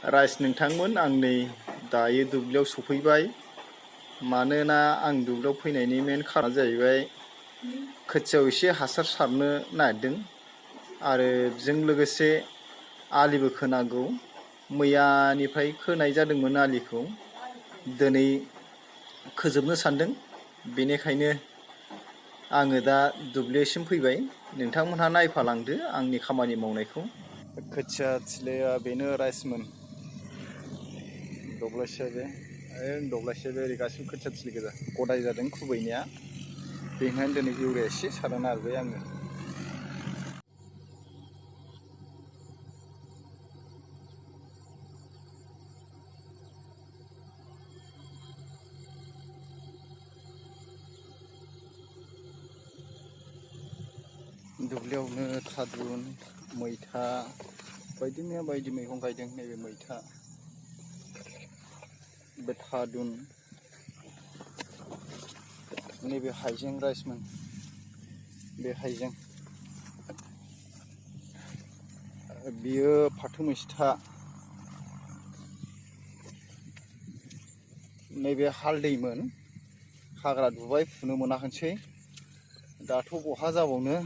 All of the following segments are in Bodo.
राइस नोंथांमोन आं नै दायो दुब्लियाव सफैबाय। मानोना आं दुब्लियाव फैनायनि मेन खारना जाहैबाय खोथियाव एसे हासार सारनो नागिरदों आरो बेजों लोगोसे आलिबो खोनांगौ। मैयानिफ्राय खोनाय जादोंमोन आलिखौ, दिनै खोजोबनो सानदों। बेनिखायनो आङो दा दुब्लिसिम फैबाय। नोंथांमोनहा नायफालांदो आंनि खामानि मावनायखौ। खोथिया थिलिया बेनो राइसमोन। दब्लायसे बे दब्लायसे बे ओरै गासिबो खोथिया थिलि गोजा गदाय जादों खुबैनाया। बेनिखायनो दिनै इउरिया एसे सारनो नागिरबाय आङो। दुब्लियावनो थादुन, मैथा बायदि मैया बायदि मैगं गायदों। नैबे मैथा, बे थादुन, नैबे हाइजें राइसमोन, बे हाइजें, बियो फाथो मैस्था, नैबे हालदैमोन। हाग्रा दुबाय फुनो मोनाखैसै। दाथ' बहा जाबावनो,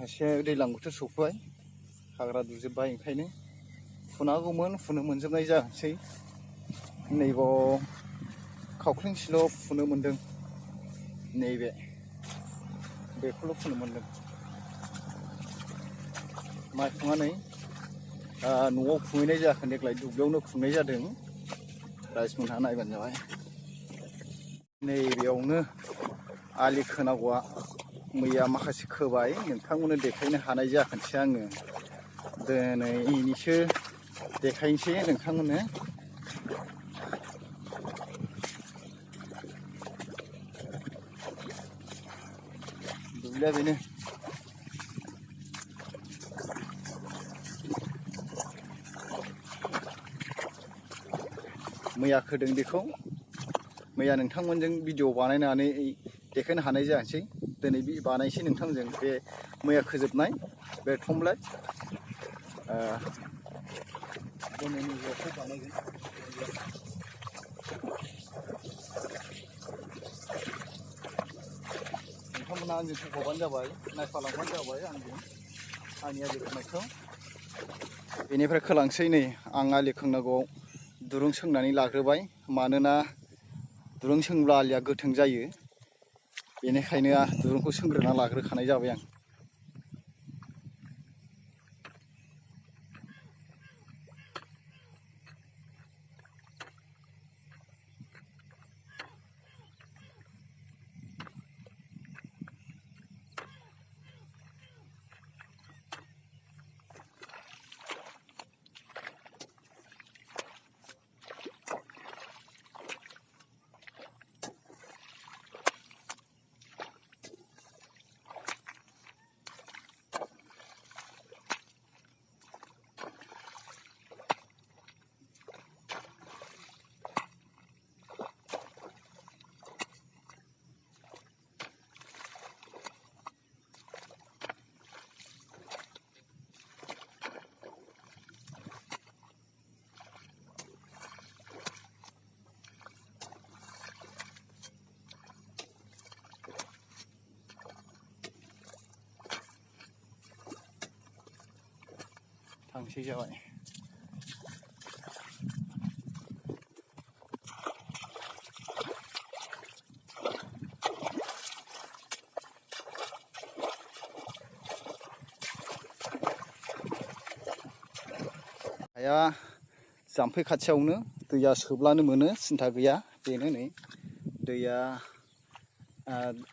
एसे दैज्लां बोथोर सफैबाय, हाग्रा दुजोब्बाय। ओंखायनो फुनांगौमोन, फुनो मोनजोबनाय जायासै। नैबाव खावख्लेंसेल' फुनो मोनदों। नैबे बेखौल' फुनो मोनदों। माइ फुनानै न'आव खुंहैनाय जायाखै देग्लाय, दुब्लियावनो खुंनाय जादों। राइसमोनहा नायबानो जाबाय। नैबेयावनो आलि खोनांगौआ मैया माखासे खोबाय, नोंथांमोननो देखायनो हानाय जायाखैसै आङो। दिनैसो देखायनोसै नोंथांमोननो। दुब्लिया बेनो। मैया खोदों बेखौ। मैया नोंथांमोनजों भिडिअ बानायनानै देखायनो हानाय जायासै। दिनै बानायसै नोंथांमोनजों बे मैया खोजोबनाय बे थमब्लेट। दिनैनि बेखौ बानायगोन। नोंथांमोना आंजों फैफाबानो जाबाय, नायफालांबानो जाबाय आंनि आलि खोनायखौ। बेनिफ्राय खोलांसै नै आं आलि खोनांगौआव दुरुं सोंनानै लाग्रोबाय। मानोना दुरुं सोंब्ला आलिया गोथों जायो। बेनिखायनो दुरुंखौ सोंग्रोना लाग्रोखानाय जाबाय आं। थांसै जाबाय। हाया जाम्फै खाथियावनो, दैया सोब्लानो मोनो, सिन्था गैया। बेनो नै दैया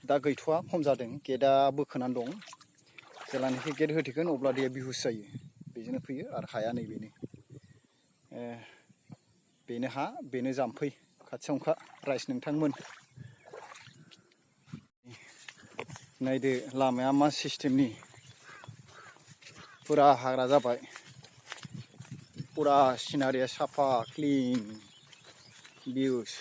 दा गैथ'वा, खम जादों। गेटआ बोखोनानै दं। जेब्लानाखि गेट होथेगोन अब्ला दैया बिहुस जायो, बेजोंनो फैयो। आरो हाया नै बेनो। बेनो हा, बेनो जाम्फै खाथियावनोखा राइस नोंथांमोन। नायदो लामाया मा सिस्टेमनि, फुरा हाग्रा जाबाय। फुरा सिनारिया साफा क्लिन भिउस।